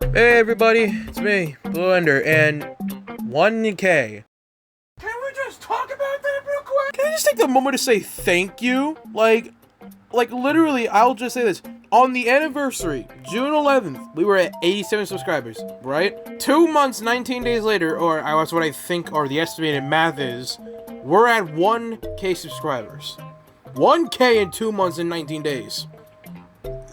Hey everybody, it's me, Blender, and 1K. Can we just talk about that real quick? Can I just take the moment to say thank you? Like literally, I'll just say this. On the anniversary, June 11th, we were at 87 subscribers, right? 2 months, 19 days later, or that's what I think, or the estimated math is, we're at 1K subscribers. 1K in 2 months and 19 days.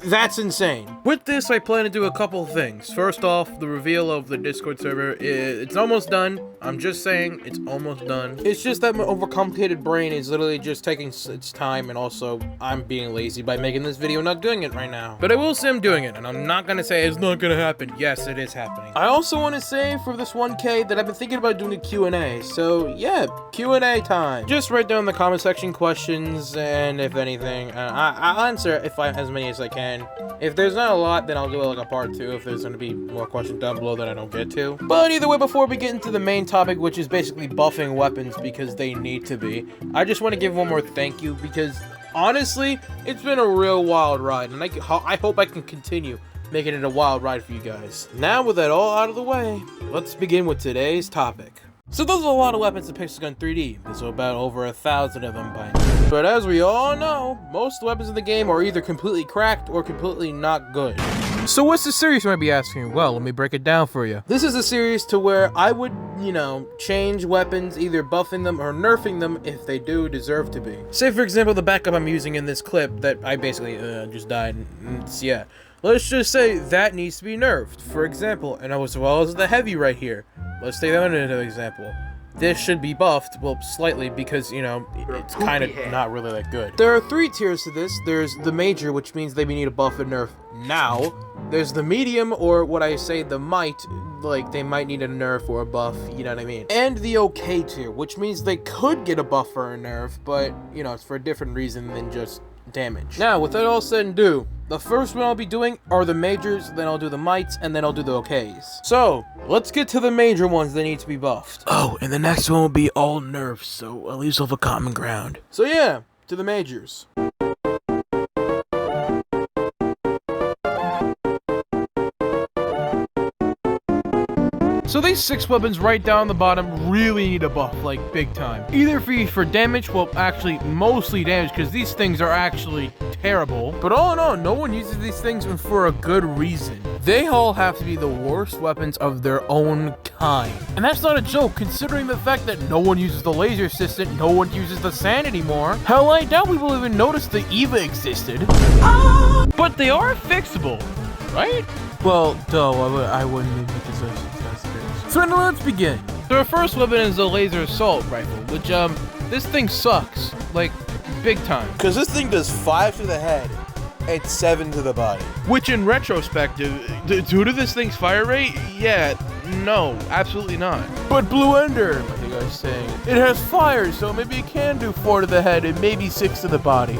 That's insane. With this, I plan to do a couple things. First off, the reveal of the Discord server, it's almost done. I'm just saying, it's almost done. It's just that my overcomplicated brain is literally just taking its time, and also, I'm being lazy by making this video, not doing it right now. But I will say I'm doing it, and I'm not gonna say it's not gonna happen. Yes, it is happening. I also want to say, for this 1K, that I've been thinking about doing a Q&A. So, yeah, Q&A time. Just write down in the comment section questions, and if anything, I'll answer if I as many as I can. If there's not a lot, then I'll do like a part 2 if there's going to be more questions down below that I don't get to. But either way, before we get into the main topic, which is basically buffing weapons because they need to be, I just want to give one more thank you because, honestly, it's been a real wild ride, and I hope I can continue making it a wild ride for you guys. Now, with that all out of the way, let's begin with today's topic. So those are a lot of weapons in Pixelgun 3D. There's about over 1,000 of them by now. But as we all know, most weapons in the game are either completely cracked or completely not good. So what's the series you might be asking? Well, let me break it down for you. This is a series to where I would, change weapons, either buffing them or nerfing them if they do deserve to be. Say for example, the backup I'm using in this clip that I basically just died. Yeah. Let's just say that needs to be nerfed, for example, and as well as the heavy right here. Let's take that into example. This should be buffed, well, slightly, because, it's kind of not really that good. There are 3 tiers to this. There's the major, which means they need a buff and nerf now. There's the medium, or what I say, the might, like, they might need a nerf or a buff, you know what I mean? And the okay tier, which means they could get a buff or a nerf, but, it's for a different reason than just damage. Now, with that all said and do, the first one I'll be doing are the majors, then I'll do the mites, and then I'll do the okays. So, let's get to the major ones that need to be buffed. Oh, and the next one will be all nerfs, so at least we'll have a common ground. So yeah, to the majors. So these 6 weapons right down the bottom really need a buff, like big time. Either for damage, well actually mostly damage, because these things are actually terrible. But all in all, no one uses these things for a good reason. They all have to be the worst weapons of their own kind. And that's not a joke, considering the fact that no one uses the laser assistant, no one uses the sand anymore. Hell, I doubt people even noticed the Eva existed. But they are fixable, right? Well, I wouldn't maybe possess. So now let's begin. So our first weapon is the laser assault rifle, which this thing sucks, like big time. Because this thing does 5 to the head and 7 to the body. Which in retrospect, due to this thing's fire rate, yeah, no, absolutely not. But Blue Ender, like you guys saying, it has fire, so maybe it can do 4 to the head and maybe 6 to the body.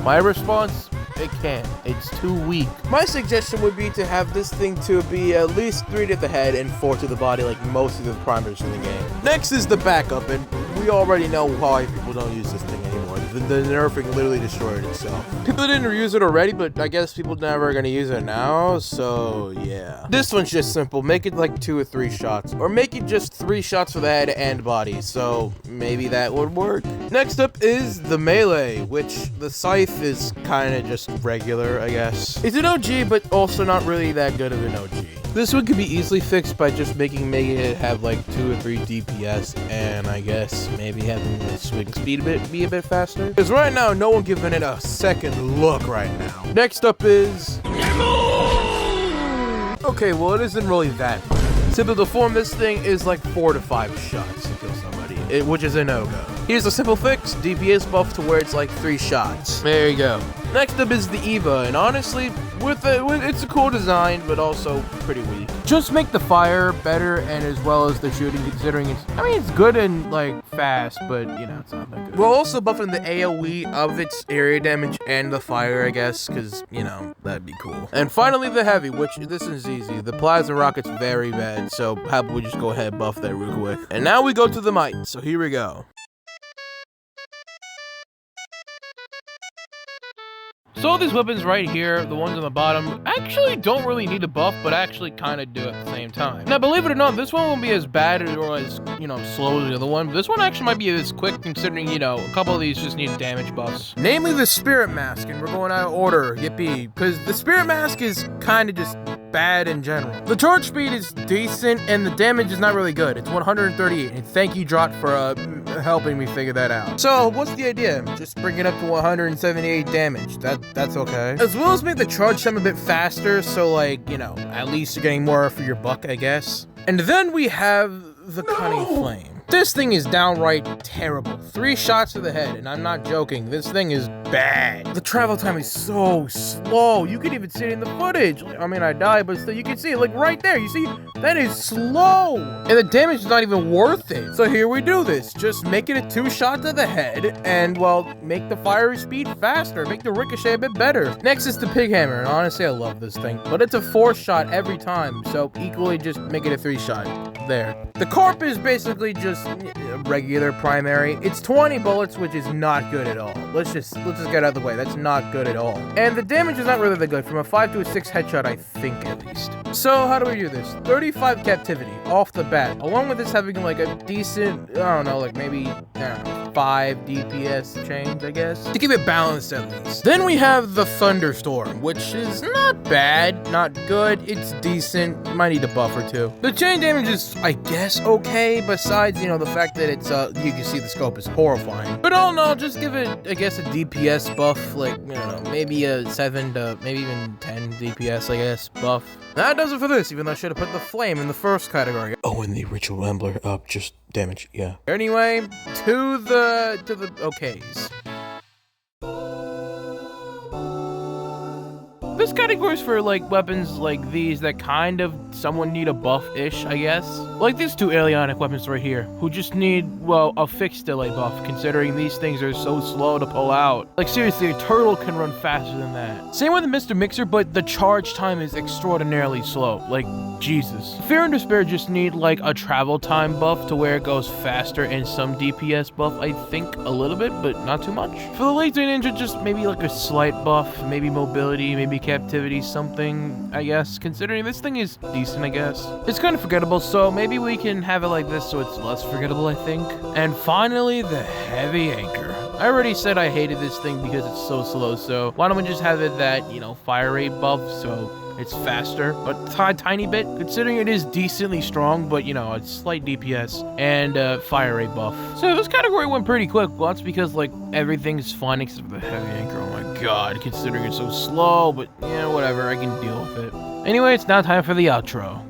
My response? It can't. It's too weak. My suggestion would be to have this thing to be at least 3 to the head and 4 to the body like most of the primers in the game. Next is the backup, and we already know why people don't use this thing anymore. The nerfing literally destroyed itself. People didn't use it already, but I guess people never are gonna use it now, so yeah. This one's just simple. Make it like 2 or 3 shots, or make it just 3 shots for the head and body, so maybe that would work. Next up is the melee, which the scythe is kind of just regular, I guess. It's an OG, but also not really that good of an OG. This one could be easily fixed by just making it have like 2 or 3 DPS, and I guess maybe having the swing speed be a bit faster. Because right now, no one giving it a second look right now. Next up is... Okay, well it isn't really that. Simply to form this thing is like 4 to 5 shots to kill somebody, which is a no-go. Here's a simple fix, DPS buff to where it's like 3 shots. There you go. Next up is the Eva, and honestly, it's a cool design, but also pretty weak. Just make the fire better, and as well as the shooting, considering it's good and like fast, but it's not that good. We're also buffing the AoE of its area damage and the fire, I guess, because, that'd be cool. And finally, the heavy, which this is easy. The plasma rocket's very bad, so how about we just go ahead and buff that real quick. And now we go to the might, so here we go. So all these weapons right here, the ones on the bottom, actually don't really need a buff, but actually kind of do at the same time. Now, believe it or not, this one won't be as bad or as, you know, slow as the other one. But this one actually might be as quick, considering, you know, a couple of these just need damage buffs. Namely the Spirit Mask, and we're going out of order, yippee. Because the Spirit Mask is kind of just bad in general. The charge speed is decent, and the damage is not really good. It's 138, and thank you, Drot, for helping me figure that out. So, what's the idea? Just bring it up to 178 damage. That's okay. As well as make the charge time a bit faster, so like, you know, at least you're getting more for your buck, I guess. And then we have the Cunning Flame. This thing is downright terrible. 3 shots to the head, and I'm not joking. This thing is bad. The travel time is so slow. You can even see it in the footage. I mean, I died, but still, you can see it, like, right there. You see? That is slow. And the damage is not even worth it. So here we do this. Just make it a 2-shot to the head, and, well, make the fire speed faster. Make the ricochet a bit better. Next is the Pig Hammer, and honestly, I love this thing. But it's a 4-shot every time, so equally just make it a 3-shot. There. The Corp is basically just a regular primary. It's 20 bullets, which is not good at all. Let's just get out of the way. That's not good at all. And the damage is not really that good. From a 5 to a 6 headshot, I think, at least. So how do we do this? 35 captivity off the bat, along with this having like a decent, I don't know, like maybe, I don't know, 5 DPS change, I guess, to keep it balanced at least. Then we have the Thunderstorm, which is not bad, not good. It's decent. Might need a buff or 2. The chain damage is, I guess, okay, besides, you know, the fact that it's, you can see the scope is horrifying. But all in all, just give it, I guess, a DPS buff, like, I don't know, maybe a 7 to maybe even 10 DPS, I guess, buff. That does it for this, even though I should have put the flame in the first category. Oh, and the Ritual Rambler up, just damage, yeah. Anyway, to the okays. This category is for, like, weapons like these that kind of someone need a buff-ish, I guess. Like these 2 Alionic weapons right here, who just need, well, a fixed delay buff, considering these things are so slow to pull out. Like, seriously, a turtle can run faster than that. Same with the Mr. Mixer, but the charge time is extraordinarily slow. Like, Jesus. Fear and Despair just need, like, a travel time buff to where it goes faster, and some DPS buff, I think, a little bit, but not too much. For the Lazy Ninja, just maybe, like, a slight buff, maybe mobility, maybe captivity, something, I guess, considering this thing is decent, I guess. It's kind of forgettable, so maybe we can have it like this so it's less forgettable, I think. And finally, the Heavy Anchor. I already said I hated this thing because it's so slow, so why don't we just have it that, you know, fire rate buff, so it's faster, but a tiny bit, considering it is decently strong, but, you know, it's slight DPS and fire rate buff. So this category went pretty quick. Well, that's because, like, everything's fine except for the Heavy Anchor. Oh my god, considering it's so slow, but, yeah, whatever, I can deal with it. Anyway, it's now time for the outro.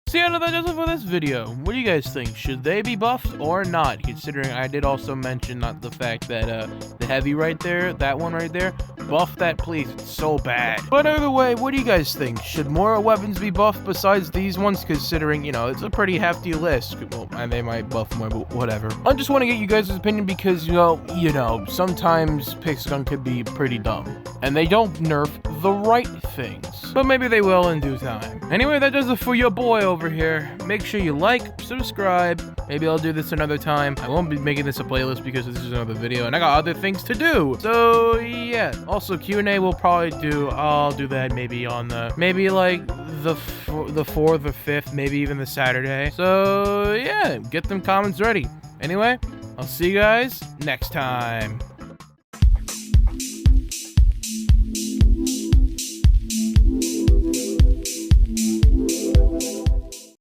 So yeah, no, that does it for this video. What do you guys think? Should they be buffed or not? Considering I did also mention not the fact that the heavy right there, that one right there, buff that please, it's so bad. But either way, what do you guys think? Should more weapons be buffed besides these ones, considering, you know, it's a pretty hefty list? Well, and they might buff more, but whatever. I just want to get you guys' opinion because, you know, sometimes Pixgun could be pretty dumb. And they don't nerf the right things. But maybe they will in due time. Anyway, that does it for your boy over here. Make sure you like, subscribe. Maybe I'll do this another time. I won't be making this a playlist because this is another video and I got other things to do. So yeah. Also Q&A will probably do. I'll do that maybe on maybe like the 4th or 5th, maybe even the Saturday. So yeah, get them comments ready. Anyway, I'll see you guys next time.